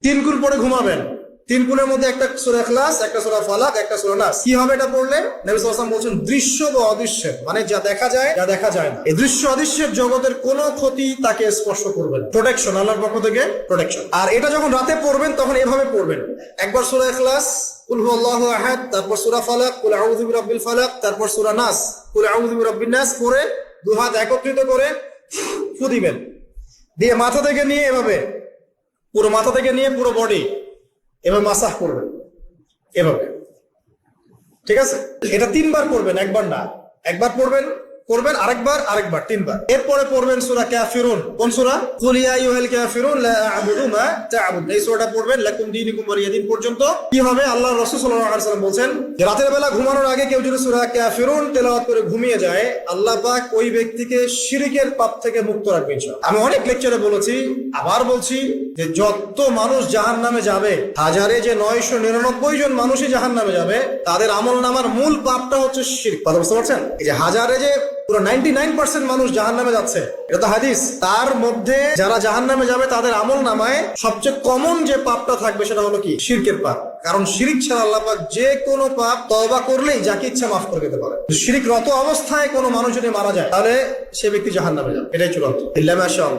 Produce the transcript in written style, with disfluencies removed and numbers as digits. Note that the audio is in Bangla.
তিন কুল পরে ঘুমাবেন, তিন কুলের মধ্যে একটা সূরা ইখলাস, একটা সূরা ফালাক, একটা সূরা নাস। কি হবে এটা পড়লে? নবী সাল্লাল্লাহু আলাইহি ওয়াসাল্লাম বলছেন দৃশ্য বা অদৃশ্যের, মানে যা দেখা যায় যা দেখা যায় না, এই দৃশ্য অদৃশ্যের জগতের কোনো ক্ষতি তাকে স্পর্শ করবে না। প্রোটেকশন, আল্লাহর পক্ষ থেকে প্রোটেকশন। আর এটা যখন রাতে পড়বেন তখন এভাবে পড়বেন, একবার সূরা ইখলাস কুল হুয়াল্লাহু আহাদ, তারপর সূরা ফালাক কুল আউযু বিরাব্বিল ফালাক, তারপর সূরা নাস কুল আউযু বিরাব্বিন নাস পড়ে দুই হাত একত্রিত করে ফু দিবেন, দিয়ে মাথা থেকে নিয়ে এভাবে পুরো মাথা থেকে নিয়ে পুরো বডি এভাবে মাসাজ করবেন, এভাবে। ঠিক আছে? এটা তিনবার করবেন, একবার না। একবার পড়বেন, করবেন আরেকবার, তিনবার। এরপরে পড়বেন সূরা কাফিরুন। কোন সূরা? কুল ইয়া আইয়ুহাল কাফিরুন লা আ'বুদু মা তা'বুদুন। এই সূরাটা পড়বেন লাকুম দীনুকুম ওয়ালিয়া দীন পর্যন্ত। কি হবে? আল্লাহর রাসূল সাল্লাল্লাহু আলাইহি ওয়াসাল্লাম বলেন যে রাতের বেলা ঘুমানোর আগে কেউ যদি সূরা কাফিরুন তেলাওয়াত করে ঘুমিয়ে যায়, আল্লাহ পাক ওই ব্যক্তিকে শিরকের পাপ থেকে মুক্ত রাখবেন ইনশাআল্লাহ। আমি অনেক লেকচারে বলেছি, আবার বলছি যে যত মানুষ জাহান্নামে যাবে, হাজারে যে 999 জন মানুষই জাহান্নামে যাবে, তাদের আমলনামার মূল পাপটা হচ্ছে শিরক। কথা বুঝতে পারছেন? এই যে হাজারে যে পুরো 99% মানুষ জাহান্নামে যাচ্ছে, এটা তো হাদিস। তার মধ্যে যারা জাহান্নামে যাবে তাদের আমলনামায় সবচেয়ে কমন যে পাপটা থাকবে সেটা হলো কি? শিরকের পাপ। কারণ শিরক ছাড়া আল্লাহ পাক যে কোনো পাপ তওবা করলেই যাকে ইচ্ছা মাফ করে দিতে পারে। শিরকরত অবস্থায় কোনো মানুষ যদি মারা যায় তাহলে সে ব্যক্তি জাহান্নামে যাবে, এটাই চূড়ান্ত। ইল্লা মাশাআল্লাহ।